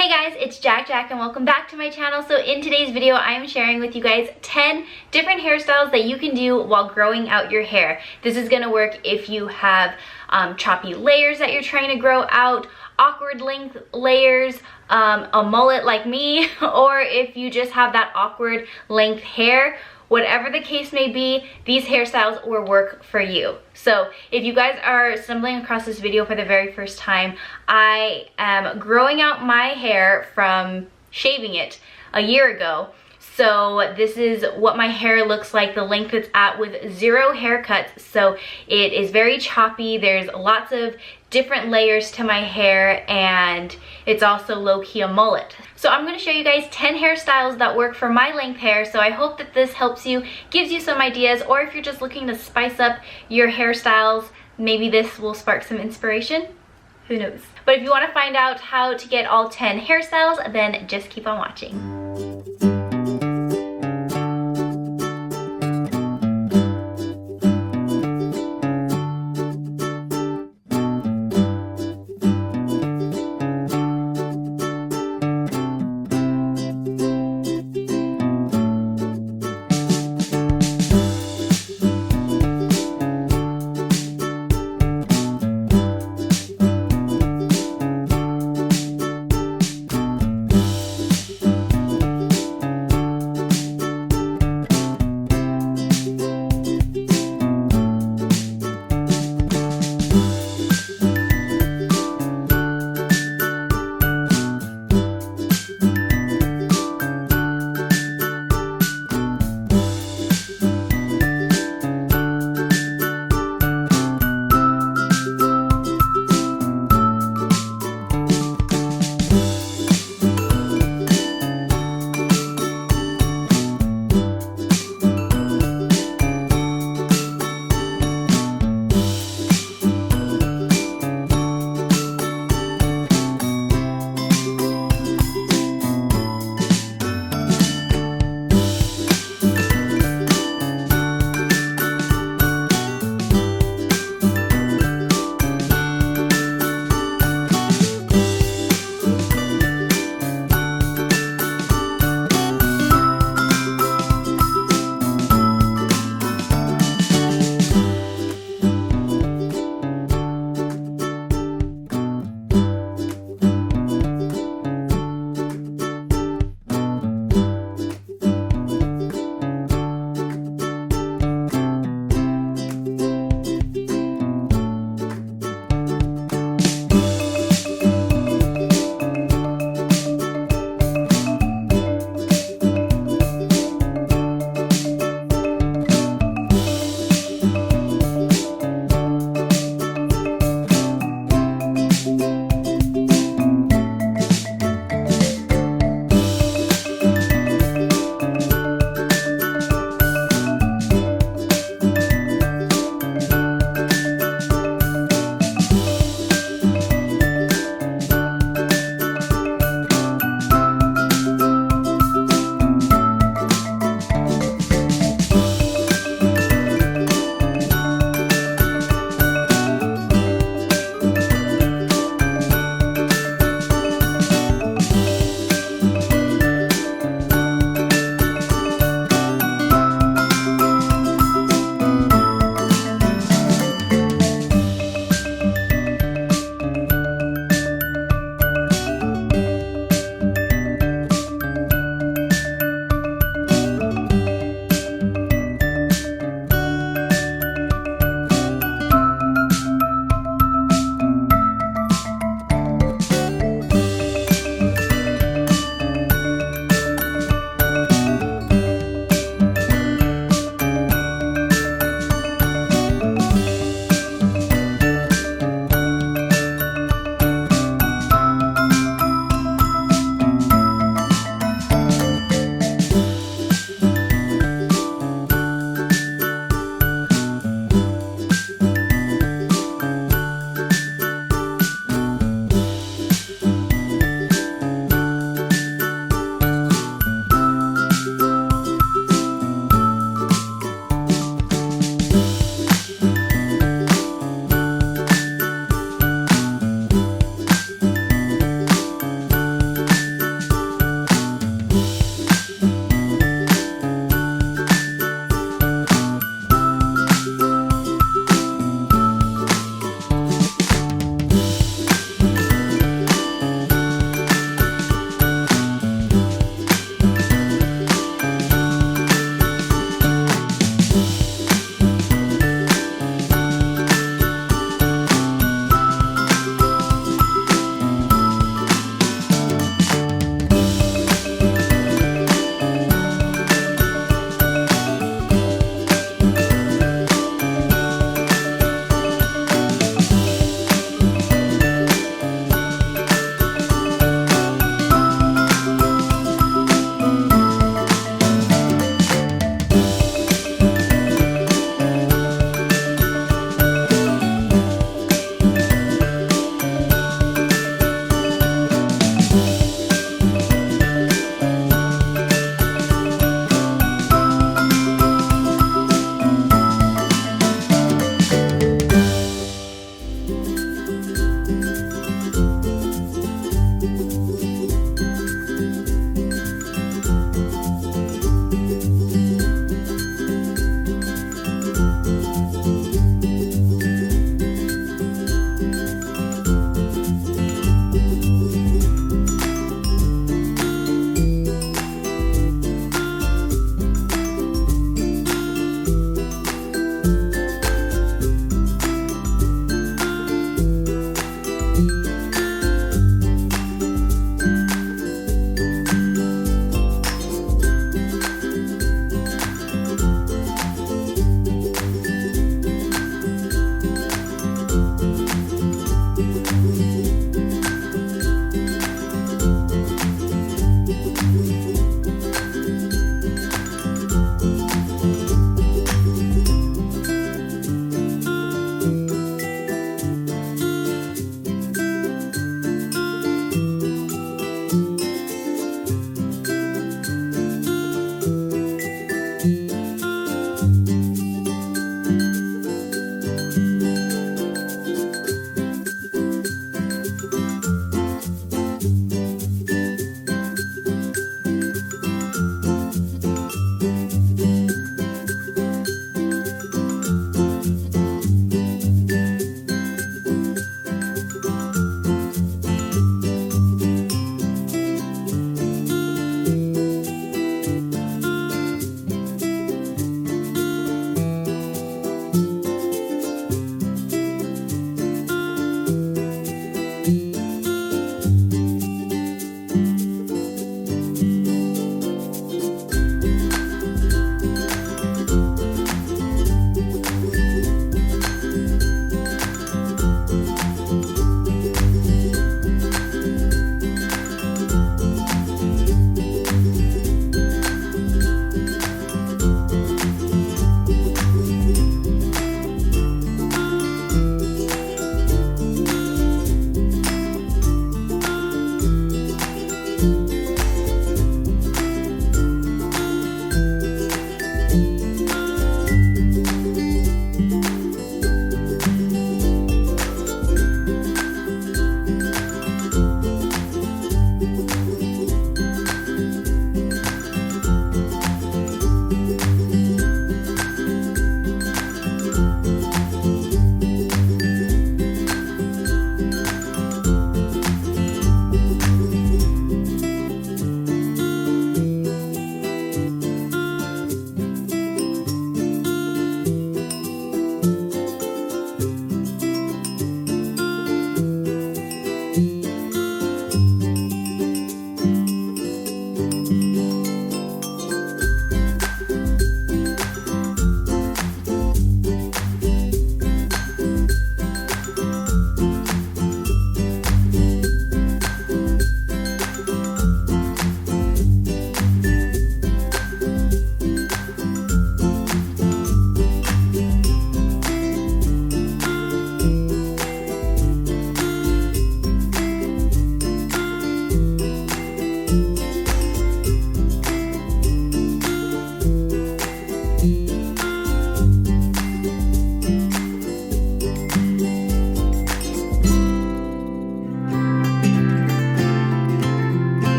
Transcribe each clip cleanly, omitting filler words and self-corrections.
Hey guys, it's JaaackJack and welcome back to my channel. So in today's video, I am sharing with you guys 10 different hairstyles that you can do while growing out your hair. This is gonna work if you have choppy layers that you're trying to grow out, awkward length layers, a mullet like me, or if you just have that awkward length hair. Whatever the case may be, these hairstyles will work for you. So if you guys are stumbling across this video for the very first time, I am growing out my hair from shaving it a year ago. So this is what my hair looks like, the length it's at with 0 haircuts. So it is very choppy. There's lots of different layers to my hair, and it's also low-key a mullet. So I'm going to show you guys 10 hairstyles that work for my length hair. So I hope that this helps you, gives you some ideas, or if you're just looking to spice up your hairstyles, maybe this will spark some inspiration. Who knows? But if you want to find out how to get all 10 hairstyles, then just keep on watching.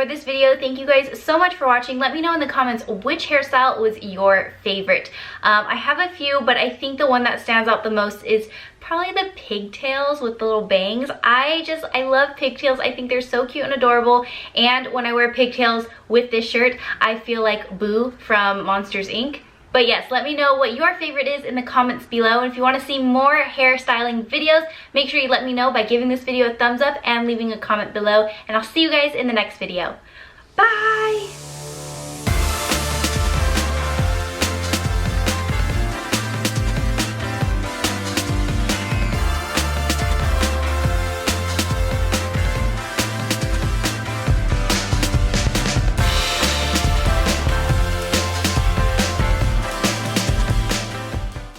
for this video. Thank you guys so much for watching. Let me know in the comments which hairstyle was your favorite. I have a few, but I think the one that stands out the most is probably the pigtails with the little bangs. I love pigtails. I think they're so cute and adorable. And when I wear pigtails with this shirt, I feel like Boo from Monsters, Inc. But yes, let me know what your favorite is in the comments below. And if you want to see more hairstyling videos, make sure you let me know by giving this video a thumbs up and leaving a comment below. And I'll see you guys in the next video. Bye!